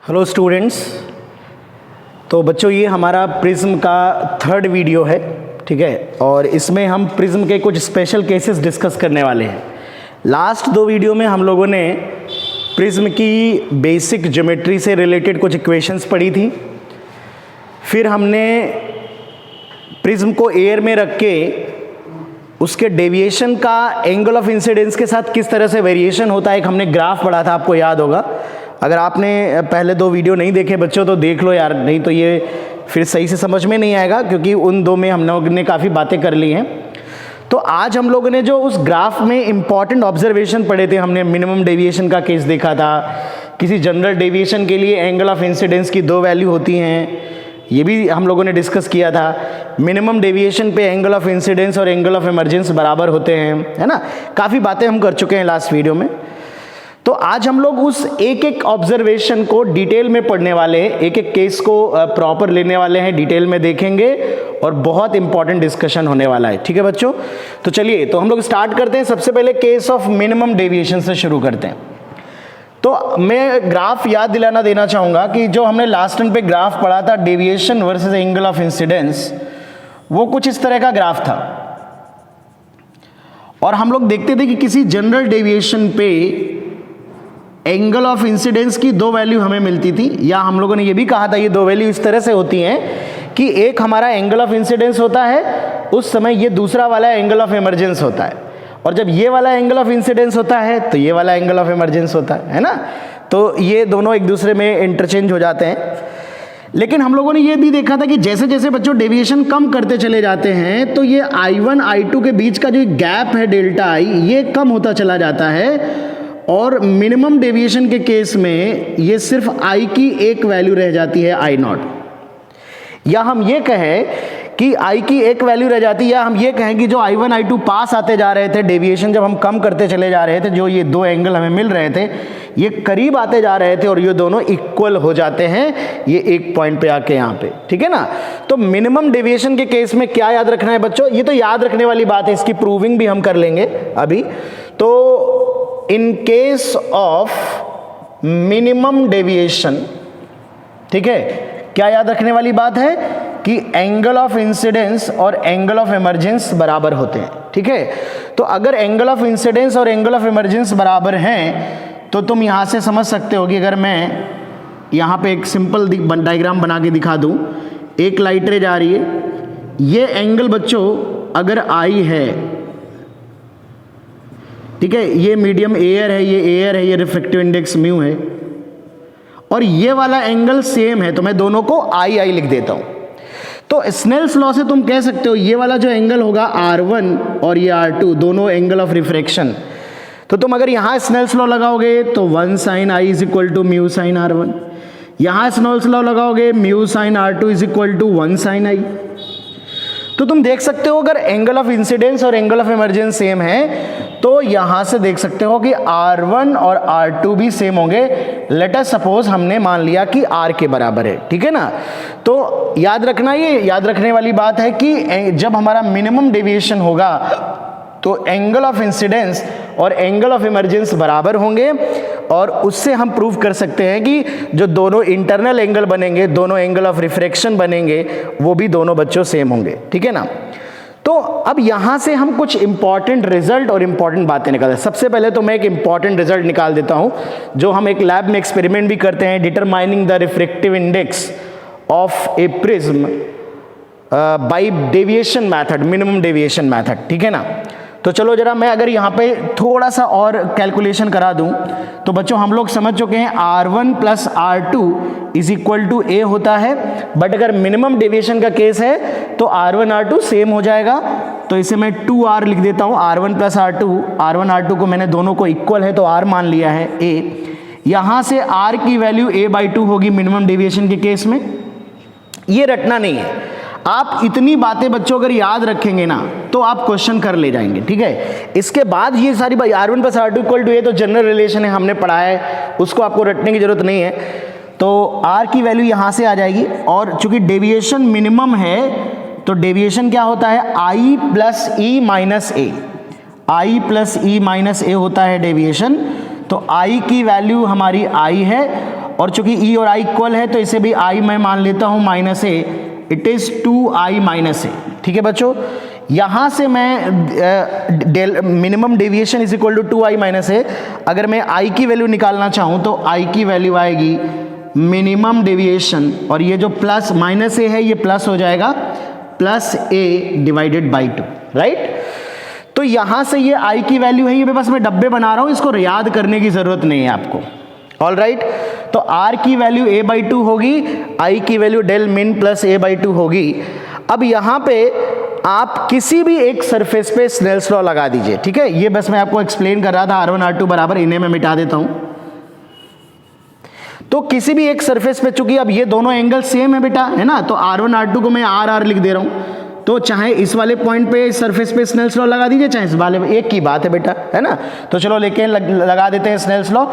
Hello students. तो बच्चों ये हमारा प्रिज्म का थर्ड वीडियो है, ठीक है। और इसमें हम प्रिज्म के कुछ स्पेशल केसेस डिस्कस करने वाले हैं। लास्ट दो वीडियो में हम लोगों ने प्रिज्म की बेसिक ज्योमेट्री से रिलेटेड कुछ इक्वेशंस पढ़ी थी। फिर हमने प्रिज्म को एयर में रख के उसके डेविएशन का एंगल ऑफ इंसिडेंस के साथ किस तरह से वेरिएशन होता है, एक हमने ग्राफ पढ़ा था, आपको याद होगा। अगर आपने पहले दो वीडियो नहीं देखे बच्चों तो देख लो यार, नहीं तो ये फिर सही से समझ में नहीं आएगा, क्योंकि उन दो में हम लोगों ने काफ़ी बातें कर ली हैं। तो आज हम लोगों ने जो उस ग्राफ में इंपॉर्टेंट ऑब्जर्वेशन पढ़े थे, हमने मिनिमम डेविएशन का केस देखा था। किसी जनरल डेविएशन के लिए एंगल ऑफ इंसिडेंस की दो वैल्यू होती हैं, ये भी हम लोगों ने डिस्कस किया था। मिनिमम डेविएशन पे एंगल ऑफ इंसिडेंस और एंगल ऑफ इमर्जेंस बराबर होते हैं, है ना। काफ़ी बातें हम कर चुके हैं लास्ट वीडियो में। तो आज हम लोग उस एक एक ऑब्जर्वेशन को डिटेल में पढ़ने वाले हैं, एक एक केस को प्रॉपर लेने वाले हैं, डिटेल में देखेंगे और बहुत इंपॉर्टेंट डिस्कशन होने वाला है, ठीक है बच्चों। तो चलिए, तो हम लोग स्टार्ट करते हैं। सबसे पहले केस ऑफ मिनिमम डेविएशन से शुरू करते हैं। तो मैं ग्राफ याद दिलाना देना चाहूँगा कि जो हमने लास्ट टर्म पे ग्राफ पढ़ा था, deviation versus angle of incidence, वो कुछ इस तरह का ग्राफ था। और हम लोग देखते थे कि किसी जनरल डेविएशन पे एंगल ऑफ इंसिडेंस की दो वैल्यू हमें मिलती थी, या हम लोगों ने ये भी कहा था ये दो वैल्यू इस तरह से होती हैं कि एक हमारा एंगल ऑफ इंसिडेंस होता है, उस समय ये दूसरा वाला एंगल ऑफ इमर्जेंस होता है, और जब ये वाला एंगल ऑफ इंसिडेंस होता है तो ये वाला एंगल ऑफ इमर्जेंस होता है ना। तो ये दोनों एक दूसरे में इंटरचेंज हो जाते हैं। लेकिन हम लोगों ने ये भी देखा था कि जैसे जैसे बच्चों डेविएशन कम करते चले जाते हैं तो ये I1 I2 के बीच का जो गैप है डेल्टा आई, ये कम होता चला जाता है। और मिनिमम डेविएशन के केस में ये सिर्फ I की एक वैल्यू रह जाती है, I0। या हम ये कहें कि I की एक वैल्यू रह जाती है, या हम ये कहें कि जो I1 I2 पास आते जा रहे थे, डेविएशन जब हम कम करते चले जा रहे थे, जो ये दो एंगल हमें मिल रहे थे ये करीब आते जा रहे थे और ये दोनों इक्वल हो जाते हैं ये एक पॉइंट पे आके यहाँ पे, ठीक है ना। तो मिनिमम डेविएशन के केस में क्या याद रखना है बच्चों, ये तो याद रखने वाली बात है, इसकी प्रूविंग भी हम कर लेंगे अभी। तो in case of minimum deviation, ठीक है, क्या याद रखने वाली बात है कि एंगल ऑफ इंसिडेंस और एंगल ऑफ इमर्जेंस बराबर होते हैं, ठीक है। तो अगर एंगल ऑफ इंसिडेंस और एंगल ऑफ इमर्जेंस बराबर हैं तो तुम यहां से समझ सकते हो कि अगर मैं यहां पे एक सिंपल डायग्राम बना के दिखा दूं, एक लाइट रे जा रही है, ये एंगल बच्चों अगर आई है, ठीक है, ये मीडियम एयर है, ये रिफ्रैक्टिव इंडेक्स म्यू है, और ये वाला एंगल सेम है, तो मैं दोनों को आई आई लिख देता हूं। तो स्नेल्स लॉ से तुम कह सकते हो ये वाला जो एंगल होगा R1 और ये R2, दोनों एंगल ऑफ रिफ्रैक्शन। तो तुम अगर यहां स्नेल्स लॉ लगाओगे तो 1 sin I is equal to mu sine R1, यहां स्नेल्स लॉ लगाओगे mu sine R2 is equal to 1 sin I। तो तुम देख सकते हो अगर एंगल ऑफ इंसिडेंस और एंगल ऑफ इमर्जेंस सेम है तो यहां से देख सकते हो कि R1 और R2 भी सेम होंगे। लेट अस सपोज हमने मान लिया कि R के बराबर है, ठीक है ना। तो याद रखना, ये याद रखने वाली बात है कि जब हमारा मिनिमम डेविएशन होगा तो एंगल ऑफ इंसिडेंस और एंगल ऑफ इमर्जेंस बराबर होंगे, और उससे हम प्रूव कर सकते हैं कि जो दोनों इंटरनल एंगल बनेंगे, दोनों एंगल ऑफ रिफ्रैक्शन बनेंगे, वो भी दोनों बच्चों सेम होंगे, ठीक है ना। तो अब यहां से हम कुछ इंपॉर्टेंट रिजल्ट और इंपॉर्टेंट बातें निकालते हैं। सबसे पहले तो मैं एक इंपॉर्टेंट रिजल्ट निकाल देता हूं, जो हम एक लैब में एक्सपेरिमेंट भी करते हैं, determining the refractive index of a prism by deviation method, minimum deviation method, ठीक है ना। तो चलो जरा मैं अगर यहाँ पे थोड़ा सा और कैलकुलेशन करा दूं तो बच्चों हम लोग समझ चुके हैं R1 plus R2 is equal to A होता है। बट अगर मिनिमम डेविएशन का केस है तो R1 R2 सेम हो जाएगा, तो इसे मैं 2R लिख देता हूँ। R1 प्लस R2 R1 को मैंने दोनों को इक्वल है तो R मान लिया है A। यहाँ से R की वैल्यू A/2 होगी मिनिमम डेविएशन के केस में। ये रटना नहीं है, आप इतनी बातें बच्चों अगर याद रखेंगे ना तो आप क्वेश्चन कर ले जाएंगे, ठीक है। इसके बाद ये सारी बात R1 plus R2 equal to A तो जनरल रिलेशन है, हमने पढ़ा है, उसको आपको रटने की जरूरत नहीं है। तो R की वैल्यू यहाँ से आ जाएगी, और चूंकि डेविएशन मिनिमम है तो डेविएशन क्या होता है I plus E minus A, I plus E minus A होता है डेविएशन। तो I की वैल्यू हमारी I है और चूंकि ई और आई इक्वल है तो इसे भी आई मैं मान लेता हूं minus A, it is 2i minus A. ठीक है बच्चों, यहां से मैं minimum deviation is equal to 2i minus A, अगर मैं i की वैल्यू निकालना चाहूं तो i की वैल्यू आएगी मिनिमम डेविएशन, और ये जो प्लस माइनस ए है ये प्लस हो जाएगा plus A divided by 2, right. तो यहां से ये i की वैल्यू है, ये बस मैं डब्बे बना रहा हूं, इसको याद करने की जरूरत नहीं है आपको। ऑल राइट, तो r की वैल्यू a बाई 2 होगी, i की value del min plus a by 2 होगी। अब यहां पे आप किसी भी एक सरफेस पे स्नेल्स लॉ लगा दीजिए। ठीक है, ये बस मैं आपको एक्सप्लेन कर रहा था, r1 r2 बराबर, इन्हें मैं मिटा देता हूं। तो किसी भी एक सरफेस पे, चूंकि अब ये दोनों एंगल सेम है बेटा, है ना, तो r1 r2 को मैं r लिख दे रहा हूं। तो चाहे इस वाले पॉइंट पे सरफेस पे स्नेल्स लॉ लगा दीजिए, चाहे इस वाले पे, एक की बात है बेटा, है ना। तो चलो लेके लगा देते हैं स्नेल्स लॉ।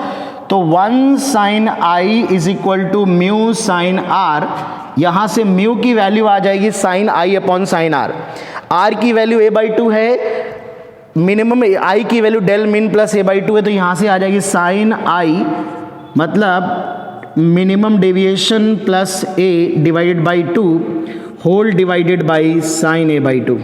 तो 1 sine i is equal to mu sine r, यहां से म्यू की वैल्यू आ जाएगी sine i upon sine r. R की वैल्यू a बाई 2 है, मिनिमम आई की value del min plus a by 2 है, तो यहां से आ जाएगी साइन आई मतलब minimum deviation plus a divided by 2 whole divided by sine a by 2।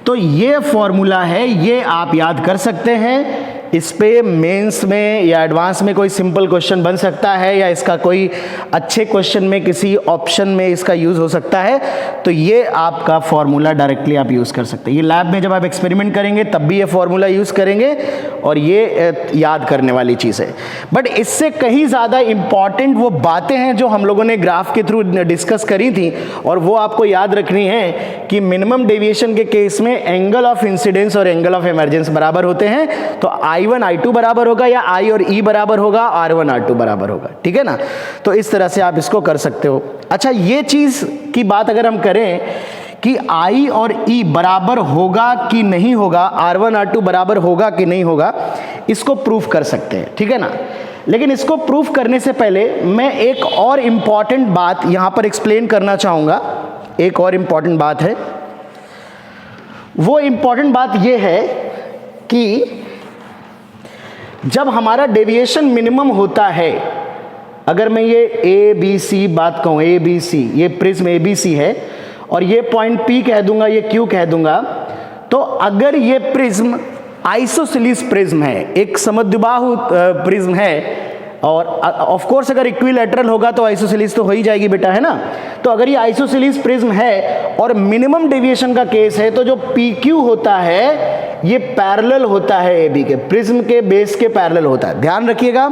तो ये फॉर्मूला है, ये आप याद कर सकते हैं। इस पे मेंस में या एडवांस में कोई सिंपल क्वेश्चन बन सकता है, या इसका कोई अच्छे क्वेश्चन में किसी ऑप्शन में इसका यूज हो सकता है। तो ये आपका फॉर्मूला डायरेक्टली आप यूज कर सकते हैं। ये लैब में जब आप एक्सपेरिमेंट करेंगे तब भी ये फॉर्मूला यूज करेंगे, और ये याद करने वाली चीज है। बट इससे कहीं ज्यादा इंपॉर्टेंट वो बातें हैं जो हम लोगों ने ग्राफ के थ्रू डिस्कस करी थी, और वो आपको याद रखनी है कि मिनिमम डेविएशन के केस में एंगल ऑफ इंसिडेंस और एंगल ऑफ इमरजेंस बराबर होते हैं। तो I1 I2 बराबर होगा, या I और E बराबर होगा, R1 R2 बराबर होगा। ठीक है ना, तो इस तरह से आप इसको कर सकते हो। अच्छा, ये चीज की बात अगर हम करें कि I और E बराबर होगा कि नहीं होगा, R1 R2 बराबर होगा कि नहीं होगा, इसको प्रूफ कर सकते हैं। ठीक है ना, लेकिन इसको प्रूफ करने से पहले मैं एक और इंपॉर्टेंट बात यहां पर एक्सप्लेन करना चाहूंगा। एक और इंपॉर्टेंट बात है, वो इंपॉर्टेंट बात ये है कि जब हमारा डेविएशन मिनिमम होता है, अगर मैं ये ए बी सी बात कहूं, ए बी सी, ये प्रिज्म ए बी सी है, और ये पॉइंट पी कह दूंगा, ये क्यू कह दूंगा, तो अगर ये प्रिज्म आइसोसेलेस प्रिज्म है, एक समद्विबाहु प्रिज्म है, और ऑफ कोर्स अगर इक्विलैटरल होगा तो आइसोसेलेस तो हो ही जाएगी बेटा, है ना। तो अगर ये आइसोसेलेस प्रिज्म है और मिनिमम डेविएशन का केस है, तो जो पी क्यू होता है ये पैरेलल होता है ए बी के, प्रिज्म के बेस के पैरेलल होता है, ध्यान रखिएगा।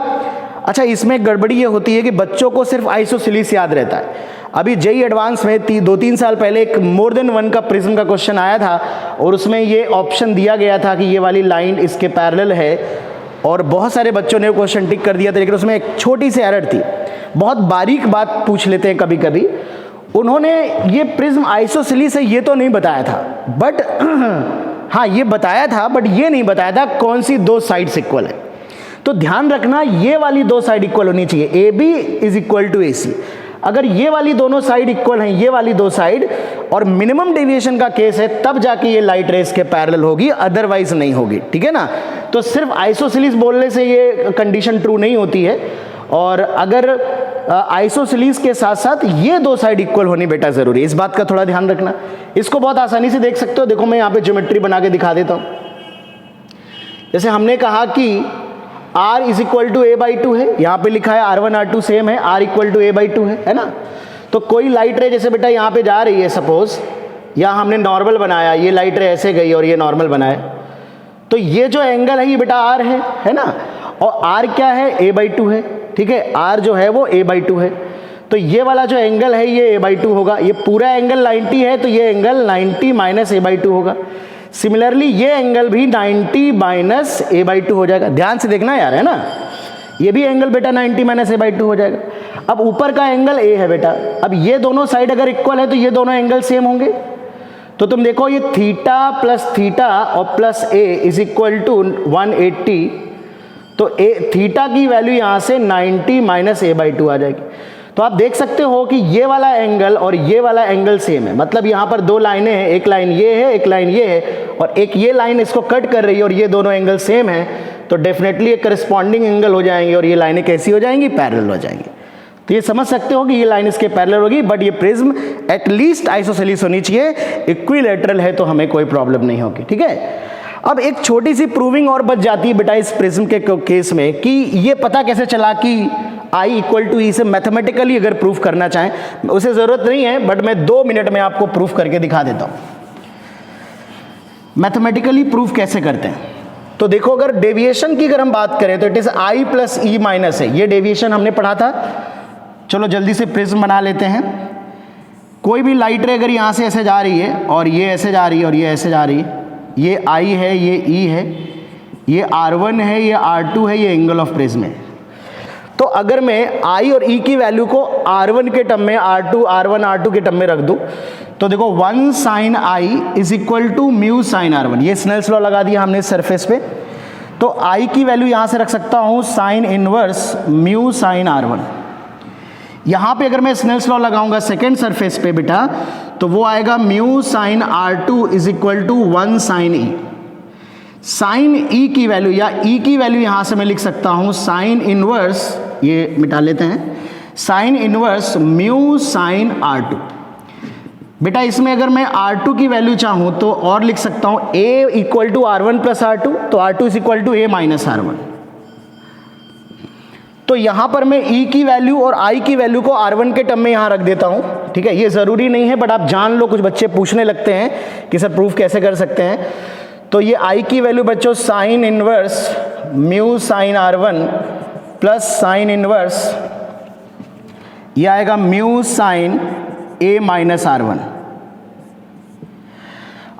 अच्छा, इसमें गड़बड़ी ये होती है कि बच्चों को सिर्फ आइसोसेलेस याद रहता है। अभी जेई एडवांस में 2-3 साल पहले एक मोर देन वन का प्रिज्म का क्वेश्चन आया था, और उसमें ये ऑप्शन दिया गया था कि ये वाली लाइन इसके पैरेलल है, और बहुत सारे बच्चों ने क्वेश्चन टिक कर दिया था, लेकिन उसमें एक छोटी सी एरर थी। बहुत बारीक बात पूछ लेते हैं कभी कभी, उन्होंने ये प्रिज्म आइसोसेलेस है ये तो नहीं बताया था, बट हाँ ये बताया था, बट ये नहीं बताया था कौन सी दो साइड्स इक्वल है। तो ध्यान रखना, ये वाली दो साइड इक्वल होनी चाहिए, A B is equal to A C. अगर ये वाली दोनों साइड इक्वल हैं, ये वाली दो साइड, और मिनिमम डेविएशन का केस है, तब जाके ये लाइट रेस के पैरेलल होगी, अदरवाइज नहीं होगी। ठीक है ना, तो सिर्फ आइसोसेलेस बोलने से ये कंडीशन ट्रू नहीं होती है, और अगर आइसोसेलेस के साथ साथ ये दो साइड इक्वल होनी बेटा जरूरी है, इस बात का थोड़ा ध्यान रखना। इसको बहुत आसानी से देख सकते हो, देखो मैं यहाँ पे ज्योमेट्री बना के दिखा देता हूँ। जैसे हमने कहा कि R is equal to a by 2 है, यहाँ पे लिखा है R1 R2 सेम है, R equal to a by 2 है ना। तो कोई लाइट रे जैसे बेटा यहाँ पे जा रही है, सपोज यहाँ हमने नॉर्मल बनाया, ये लाइट रे ऐसे गई और ये नॉर्मल बनाया, तो ये जो एंगल है ये बेटा R है ना, और R क्या है, a बाई 2 है। ठीक है, R जो है वो a बाई 2 है, तो ये वाला जो एंगल है ये a बाई 2 होगा। ये पूरा एंगल 90 है, तो ये एंगल 90 माइनस a बाई 2 होगा। सिमिलरली ये एंगल भी 90 माइनस a बाई 2 हो जाएगा। ध्यान से देखना यार, है ना, ये भी एंगल बेटा 90 माइनस a बाई 2 हो जाएगा। अब ऊपर का एंगल a है बेटा, अब ये दोनों साइड अगर इक्वल है तो ये दोनों एंगल सेम होंगे। तो तुम देखो ये थीटा प्लस थीटा और plus a is equal to 180, तो थीटा की वैल्यू यहाँ से 90 माइनस a बाई 2 आ जाएगी। तो आप देख सकते हो कि ये वाला एंगल और ये वाला एंगल सेम है, मतलब यहाँ पर दो लाइनें हैं, एक लाइन ये है, एक लाइन ये है, और एक ये लाइन इसको कट कर रही है, और ये दोनों एंगल सेम है। तो डेफिनेटली ये करस्पॉन्डिंग एंगल हो जाएंगे और ये लाइनें कैसी हो जाएंगी, पैरेलल हो जाएंगी। तो ये समझ सकते हो कि ये लाइन इसके पैरेलल होगी, बट ये प्रिज्म एटलीस्ट आइसोसेलेस होनी चाहिए, इक्विलैटरल है तो हमें कोई प्रॉब्लम नहीं होगी, ठीक है। अब एक छोटी सी प्रूविंग और बच जाती है बेटा इस प्रिज्म के केस में कि ये पता कैसे चला कि I इक्वल टू ई से मैथमेटिकली अगर प्रूफ करना चाहें, उसे जरूरत नहीं है, बट मैं 2 मिनट में आपको प्रूफ करके दिखा देता हूं मैथमेटिकली प्रूफ कैसे करते हैं। तो देखो, अगर डेविएशन की अगर हम बात करें तो it is I plus E minus है, ये डेविएशन हमने पढ़ा था। चलो जल्दी से प्रिज्म बना लेते हैं। कोई भी लाइट रे अगर यहां से ऐसे जा रही है और ये ऐसे जा रही है और ये ऐसे जा रही है, ये I है, ये E है, ये R1 है, ये R2 है, ये एंगल ऑफ प्रिज्म है। तो अगर मैं I और E की वैल्यू को R1 के टर्म में, R2 R1 R2 के टर्म में रख दूं, तो देखो 1 sine I is equal to mu sine R1, ये स्नेल्स लॉ लगा दिया हमने सरफेस पे। तो I की वैल्यू यहां से रख सकता हूं sine inverse mu sine R1। यहां पे अगर मैं स्नेल्स लॉ लगाऊंगा सेकेंड सरफेस पे बेटा, तो वो आएगा mu sine R2 is equal to 1 sine E। Sine E की वैल्यू या E की वैल्यू यहां से मैं लिख सकता हूं साइन इनवर्स, ये मिटा लेते हैं, sine inverse mu sine R2। बेटा इसमें अगर मैं R2 की वैल्यू चाहूं तो और लिख सकता हूं A equal to R1 plus R2, तो R2 is equal to A minus R1। तो यहां पर मैं E की वैल्यू और I की वैल्यू को R1 के टर्म में यहां रख देता हूं, ठीक है। ये जरूरी नहीं है, बट आप जान लो, कुछ बच्चे पूछने लगते हैं कि सर प्रूफ कैसे कर सकते हैं। तो ये I की वैल्यू बच्चों sine inverse mu sine R1 plus sine inverse, ये आएगा mu sign A minus R1।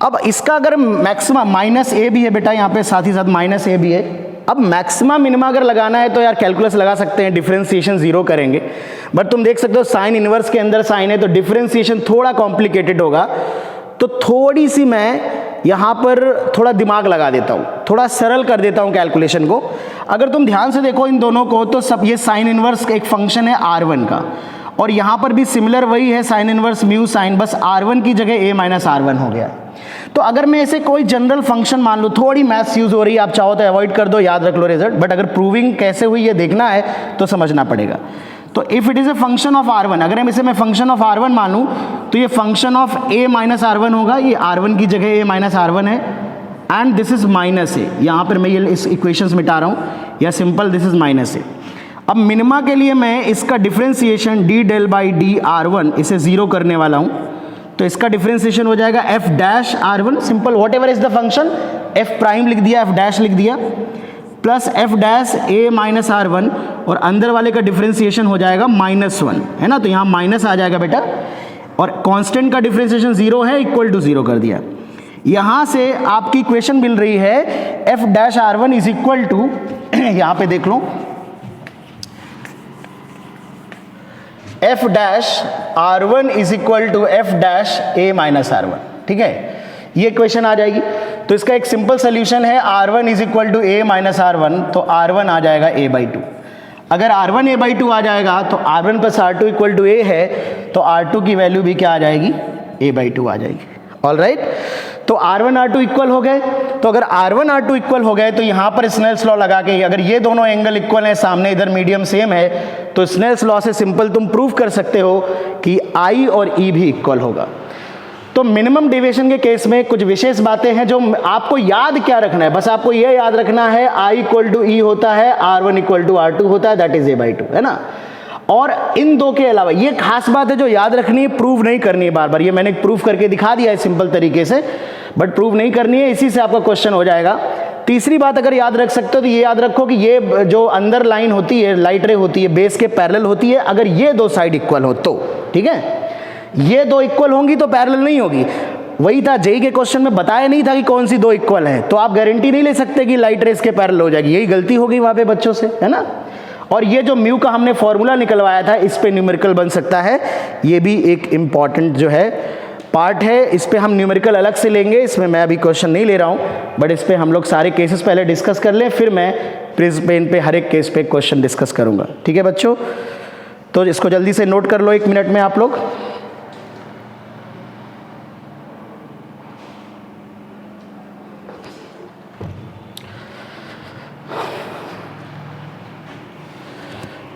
अब इसका अगर मैक्सिमम माइनस A भी है बेटा, यहां पे साथ ही साथ माइनस A भी है। अब मैक्सिमा मिनिमा अगर लगाना है तो यार कैलकुलस लगा सकते हैं, डिफरेंशिएशन जीरो करेंगे, बट तुम देख सकते हो साइन इनवर्स के अंदर साइन है तो डिफरेंशिएशन थोड़ा कॉम्प्लिकेटेड होगा। तो थोड़ी सी मैं यहां पर थोड़ा दिमाग लगा देता हूं, थोड़ा सरल कर देता हूं कैलकुलेशन को। अगर तुम ध्यान से देखो इन दोनों को, तो सब ये साइन इनवर्स एक फंक्शन है R1 का, और यहां पर भी सिमिलर वही है साइन इनवर्स म्यू साइन, बस R1 की जगह A माइनस R1 हो गया। तो अगर मैं इसे कोई जनरल फंक्शन मान लूँ, थोड़ी मैथ्स यूज हो रही है, आप चाहो तो अवॉइड कर दो, याद रख लो रिजल्ट, बट अगर प्रूविंग कैसे हुई ये देखना है तो समझना पड़ेगा। तो if it is a function of R1, अगर मैं इसे फंक्शन ऑफ R1 मानूं तो ये function of A minus R1 होगा, ये R1 की जगह A माइनस R1 है, and this is minus A। यहां पर मैं ये इस इक्वेशंस मिटा रहा हूं, या simple this is minus A। अब मिनिमा के लिए मैं इसका differentiation d del by d R1 इसे जीरो करने वाला हूं, तो इसका डिफरेंशिएशन हो जाएगा f dash R1, simple what ever is the function, f prime लिख दिया, f डैश लिख दिया, plus f dash A minus R1, और अंदर वाले का डिफरेंशिएशन हो जाएगा -1, है ना। तो यहाँ माइनस आ जाएगा बेटा, और कांस्टेंट का डिफरेंशिएशन जीरो है, इक्वल टू जीरो कर दिया। यहां से आपकी इक्वेशन मिल रही है f dash R1 is equal to, यहां पे देख लो, f dash R1 is equal to f dash A minus R1, ठीक है, ये इक्वेशन आ जाएगी। तो इसका एक सिंपल सोल्यूशन है, R1 is equal to A minus R1, तो R1 आ जाएगा A/2। अगर R1 A/2 आ जाएगा तो R1 plus R2 equal to A है, तो R2 की वैल्यू भी क्या आ जाएगी, A/2 आ जाएगी। ऑल राइट, तो R1 R2 इक्वल हो गए। तो अगर R1 R2 इक्वल हो गए तो यहां पर स्नेल्स लॉ लगा के, अगर ये दोनों एंगल इक्वल है, सामने इधर मीडियम सेम है, तो स्नेल्स लॉ से सिंपल तुम प्रूव कर सकते हो कि I और E भी इक्वल होगा। तो मिनिमम डेविएशन के केस में कुछ विशेष बातें हैं जो आपको याद क्या रखना है, बस आपको यह याद रखना है I इक्वल टू E होता है, R1 इक्वल टू R2 होता है, दैट इज A/2, है ना। और इन दो के अलावा ये खास बात है जो याद रखनी है, प्रूव नहीं करनी है बार बार, ये मैंने प्रूव करके दिखा दिया है सिंपल तरीके से, बट प्रूव नहीं करनी है, इसी से आपका क्वेश्चन हो जाएगा। तीसरी बात अगर याद रख सकते हो तो ये याद रखो कि ये जो अंदर लाइन होती है, लाइट रे होती है, बेस के पैरेलल होती है, अगर ये दो साइड इक्वल हो तो, ठीक है, ये दो इक्वल होंगी तो पैरेलल नहीं होगी। वही था जेई के क्वेश्चन में बताया नहीं था कि कौन सी दो इक्वल है, तो आप गारंटी नहीं ले सकते कि लाइट रेस के पैरेलल हो जाएगी, यही गलती हो गई वहां पे बच्चों से, है ना। और ये जो म्यू का हमने फॉर्मूला निकलवाया था, इस पे न्यूमेरिकल बन सकता है, ये भी एक इंपॉर्टेंट जो है पार्ट है, इस पे हम न्यूमेरिकल अलग से लेंगे, इसमें मैं अभी क्वेश्चन नहीं ले रहा हूं, बट इस पे हम लोग सारे केसेस पहले डिस्कस कर लें, फिर मैं प्रिज्म पे हर एक केस पे क्वेश्चन डिस्कस करूंगा, ठीक है बच्चों। तो इसको जल्दी से नोट कर लो 1 मिनट में आप लोग।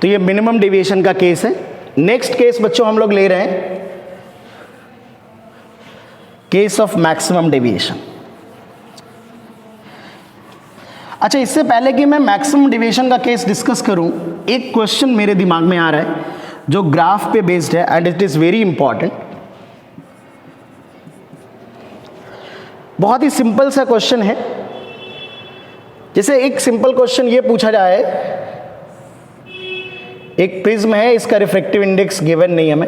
तो ये मिनिमम डेविएशन का केस है। नेक्स्ट केस बच्चों हम लोग ले रहे हैं केस ऑफ मैक्सिमम डेविएशन। अच्छा, इससे पहले कि मैं मैक्सिमम डेविएशन का केस डिस्कस करूं, एक क्वेश्चन मेरे दिमाग में आ रहा है जो ग्राफ पे बेस्ड है and it is very important. बहुत ही सिंपल सा क्वेश्चन है। जैसे एक सिंपल क्वेश्चन ये पूछा जाए, एक प्रिज्म है, इसका रिफ्रैक्टिव इंडेक्स गिवन नहीं हमें,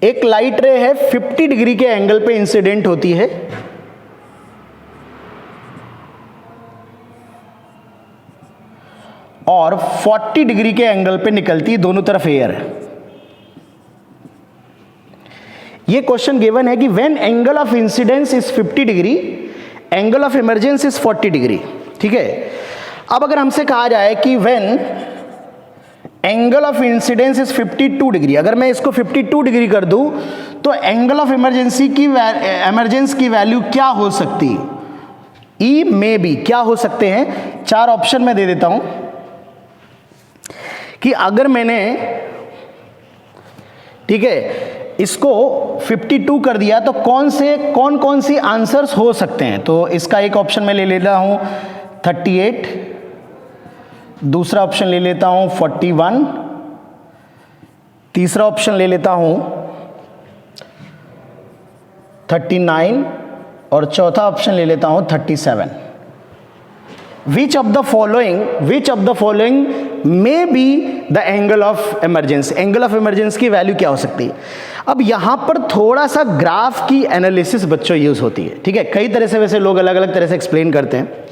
एक लाइट रे है 50 डिग्री के एंगल पे इंसिडेंट होती है, और 40 डिग्री के एंगल पे निकलती है, दोनों तरफ एयर है। ये क्वेश्चन गिवन है कि when angle of incidence is 50 degree, angle of emergence is 40 degree. ठीक है, अब अगर हमसे कहा जाए कि when angle of incidence is 52 degree, अगर मैं इसको 52 डिग्री कर दूं तो एंगल ऑफ इमरजेंसी की इमरजेंस की वैल्यू क्या हो सकती है? ई में बी क्या हो सकते हैं? 4 ऑप्शन मैं दे देता हूं कि अगर मैंने, ठीक है, इसको 52 कर दिया तो कौन कौन सी आंसर्स हो सकते हैं। तो इसका एक ऑप्शन मैं ले लेता हूं 38, दूसरा ऑप्शन ले लेता हूं 41, तीसरा ऑप्शन ले लेता हूं 39 और चौथा ऑप्शन ले लेता हूं 37। Which of the following may be the angle of emergence? Angle of emergence की वैल्यू क्या हो सकती है? अब यहां पर थोड़ा सा ग्राफ की एनालिसिस बच्चों यूज होती है। ठीक है, कई तरह से वैसे लोग अलग अलग तरह से एक्सप्लेन करते हैं।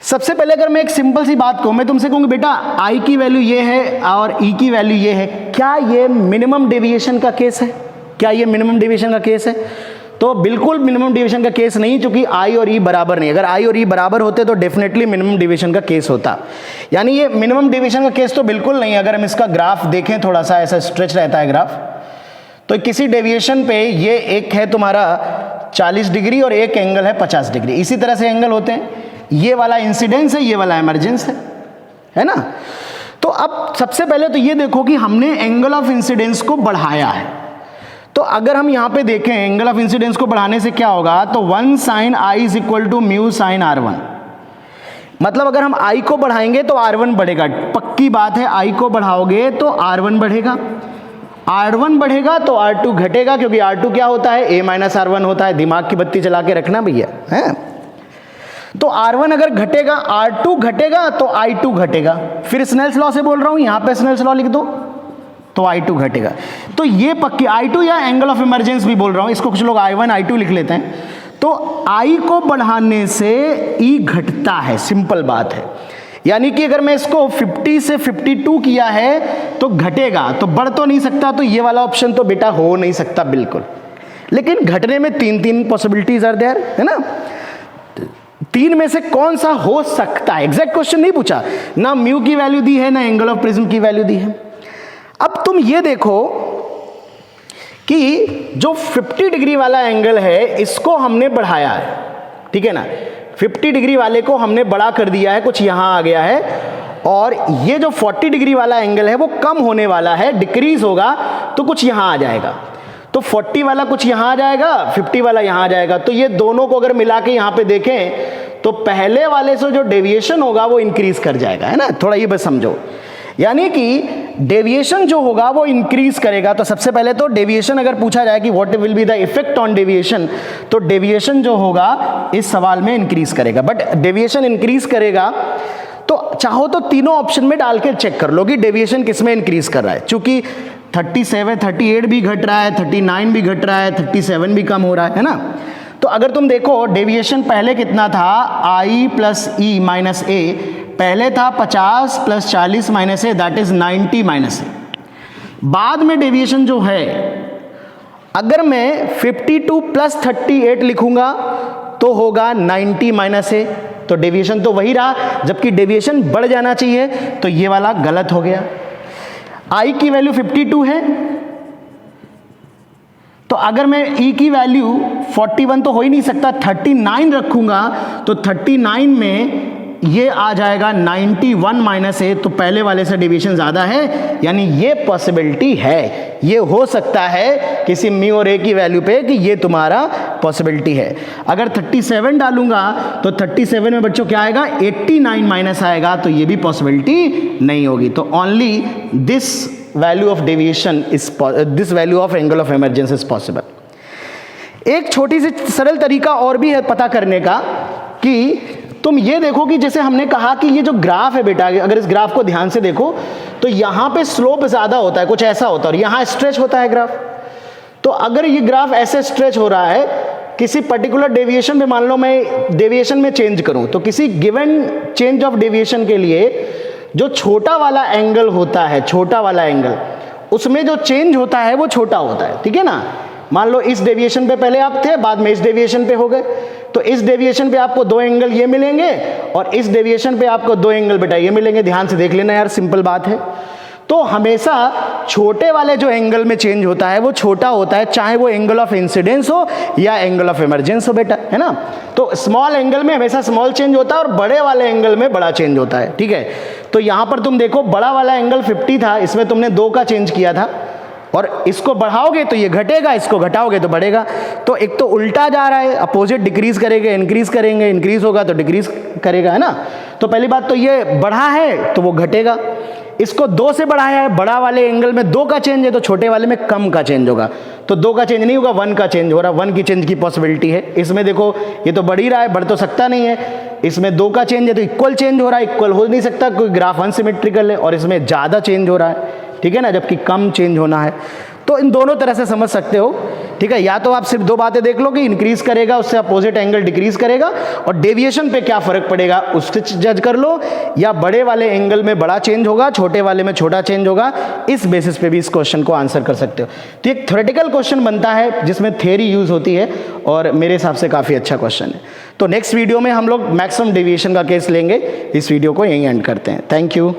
सबसे पहले अगर मैं एक सिंपल सी बात कहूं, मैं तुमसे कहूंगा बेटा आई की वैल्यू ये है और ई की वैल्यू ये है, क्या ये मिनिमम डेविएशन का केस है? क्या ये मिनिमम डेविएशन का केस है? तो बिल्कुल मिनिमम डेविएशन का केस नहीं, क्योंकि आई और ई बराबर नहीं। अगर आई और ई बराबर होते तो डेफिनेटली मिनिमम डेविएशन का केस होता। यानी ये मिनिमम डेविएशन का केस तो बिल्कुल नहीं। अगर हम इसका ग्राफ देखें, थोड़ा सा ऐसा स्ट्रेच रहता है ग्राफ, तो किसी डेविएशन पे ये एक है तुम्हारा 40 डिग्री और एक एंगल है 50 डिग्री। इसी तरह से एंगल होते हैं, ये वाला इंसिडेंस है, ये वाला इमरजेंस है ना। तो अब सबसे पहले तो ये देखो कि हमने एंगल ऑफ इंसिडेंस को बढ़ाया है। तो अगर हम यहां पे देखें एंगल ऑफ इंसिडेंस को बढ़ाने से क्या होगा, तो 1 sin i is equal to mu sine r1। मतलब अगर हम i को बढ़ाएंगे तो r1 बढ़ेगा। पक्की बात है, i को बढ़ाओगे तो r1 बढ़ेगा, r1 बढ़ेगा तो r2 घटेगा, क्योंकि r2 क्या होता है, a माइनस r1 होता है। दिमाग की बत्ती चला के रखना भैया, है। तो r1 अगर घटेगा, r2 घटेगा तो i2 घटेगा। फिर स्नेल्स लॉ से बोल रहा हूं, यहां पे स्नेल्स लॉ लिख दो तो i2 घटेगा। तो ये पक्की i2 या एंगल ऑफ इमरजेंस भी बोल रहा हूं, इसको कुछ लोग i1 i2 लिख लेते हैं। तो i को बढ़ाने से e घटता है, सिंपल बात है। यानी कि अगर मैं इसको 50 से 52 किया है तो घटेगा, तो बढ़ तो नहीं सकता, तो ये वाला ऑप्शन तो बेटा हो नहीं सकता बिल्कुल। लेकिन घटने में 3 पॉसिबिलिटीज आर देयर, है ना। 3 में से कौन सा हो सकता है? एग्जैक्ट क्वेश्चन नहीं पूछा, ना म्यू की वैल्यू दी है, ना एंगल ऑफ प्रिज्म की वैल्यू दी है। अब तुम ये देखो कि जो 50 डिग्री वाला एंगल है इसको हमने बढ़ाया है, ठीक है ना। 50 डिग्री वाले को हमने बड़ा कर दिया है, कुछ यहां आ गया है, और ये जो 40 डिग्री वाला एंगल है वो कम होने वाला है, डिक्रीज होगा, तो कुछ यहां आ जाएगा। तो 40 वाला कुछ यहां आ जाएगा, 50 वाला यहां आ जाएगा। तो ये दोनों को अगर मिला के यहां पे देखें तो पहले वाले से जो डेविएशन होगा वो इंक्रीज कर जाएगा, है ना। थोड़ा ये बस समझो, यानी कि डेविएशन जो होगा वो इंक्रीज करेगा। तो सबसे पहले तो डेविएशन अगर पूछा जाए कि what will be the effect on deviation, तो डेविएशन जो होगा इस सवाल में इंक्रीज करेगा। बट डेविएशन इंक्रीज करेगा तो चाहो तो तीनों ऑप्शन में डाल के चेक कर लो कि डेविएशन किस में इंक्रीज कर रहा है। चूंकि 38 भी घट रहा है, 39 भी घट रहा है, 37 भी कम हो रहा है ना। तो अगर तुम देखो डेविएशन पहले कितना था, i plus E minus A, पहले था 50 plus 40 minus A, that is 90 minus A. बाद में डेविएशन जो है, अगर मैं 52 प्लस 38 लिखूंगा तो होगा 90 माइनस ए। तो डेविएशन तो वही रहा, जबकि डेविएशन बढ़ जाना चाहिए, तो ये वाला गलत हो गया। i की वैल्यू 52 है, तो अगर मैं e की वैल्यू 41 तो हो ही नहीं सकता, 39 रखूंगा, तो 39 में ये आ जाएगा 91 माइनस ए, तो पहले वाले से डेविएशन ज़्यादा है, यानी ये पॉसिबिलिटी है, ये हो सकता है किसी म्यू और ए की वैल्यू पे कि ये तुम्हारा पॉसिबिलिटी है। अगर 37 डालूंगा तो 37 में बच्चों क्या आएगा, 89 माइनस आएगा, तो ये भी पॉसिबिलिटी नहीं होगी। तो only this value of deviation is, this value of angle of emergence is possible. एक छोटी सी सरल तरीका और भी है पता करने का कि तुम ये देखो कि जैसे हमने कहा कि ये जो ग्राफ है बेटा, अगर इस ग्राफ को ध्यान से देखो तो यहाँ पे स्लोप ज़्यादा होता है, कुछ ऐसा होता है, और यहाँ स्ट्रेच होता है ग्राफ। तो अगर ये ग्राफ ऐसे स्ट्रेच हो रहा है, किसी पर्टिकुलर डेविएशन में, मान लो मैं डेविएशन में चेंज करूँ, तो किसी गिवन चेंज ऑफ डेविएशन के लिए जो छोटा वाला एंगल होता है, छोटा वाला एंगल, उसमें जो चेंज होता है वो छोटा होता है, ठीक है ना। मान लो इस डेविएशन पे पहले आप थे, बाद में इस डेविएशन पे हो गए, तो इस डेविएशन पे आपको दो एंगल ये मिलेंगे और इस डेविएशन पे आपको दो एंगल बेटा ये मिलेंगे। ध्यान से देख लेना यार, सिंपल बात है। तो हमेशा छोटे वाले जो एंगल में चेंज होता है वो छोटा होता है, चाहे वो एंगल ऑफ इंसिडेंस हो या एंगल ऑफ इमरजेंस हो बेटा, है ना। तो स्मॉल एंगल में हमेशा स्मॉल चेंज होता है और बड़े वाले एंगल में बड़ा चेंज होता है, ठीक है। तो यहाँ पर तुम देखो, बड़ा वाला एंगल 50 था, इसमें तुमने 2 का चेंज किया था, और इसको बढ़ाओगे तो ये घटेगा, इसको घटाओगे तो बढ़ेगा। तो एक तो उल्टा जा रहा है, अपोजिट डिक्रीज करेंगे, इंक्रीज करेंगे, इंक्रीज होगा तो डिक्रीज करेगा, है ना। तो पहली बात तो ये बढ़ा है तो वो घटेगा, इसको 2 से बढ़ाया है, बड़ा वाले एंगल में 2 का चेंज है तो छोटे वाले में कम का चेंज होगा। तो 2 का चेंज नहीं होगा, 1 का चेंज हो रहा, 1 की चेंज की पॉसिबिलिटी है। इसमें देखो ये तो बढ़ ही रहा है, बढ़ तो सकता नहीं है, इसमें 2 का चेंज है तो इक्वल चेंज हो रहा है, इक्वल हो नहीं सकता, कोई ग्राफ अनसिमेट्रिकल है, और इसमें ज़्यादा चेंज हो रहा है, ठीक है ना, जबकि कम चेंज होना है। तो इन दोनों तरह से समझ सकते हो, ठीक है। या तो आप सिर्फ 2 बातें देख लो कि इंक्रीज करेगा उससे अपोजिट एंगल डिक्रीज करेगा, और डेविएशन पे क्या फर्क पड़ेगा उससे जज कर लो, या बड़े वाले एंगल में बड़ा चेंज होगा, छोटे वाले में छोटा चेंज होगा, इस बेसिस पे भी इस क्वेश्चन को आंसर कर सकते हो। तो एक थ्योरेटिकल क्वेश्चन बनता है जिसमें थ्योरी यूज होती है, और मेरे हिसाब से काफ़ी अच्छा क्वेश्चन है। तो नेक्स्ट वीडियो में हम लोग मैक्सिमम डेविएशन का केस लेंगे। इस वीडियो को यहीं एंड करते हैं। Thank you.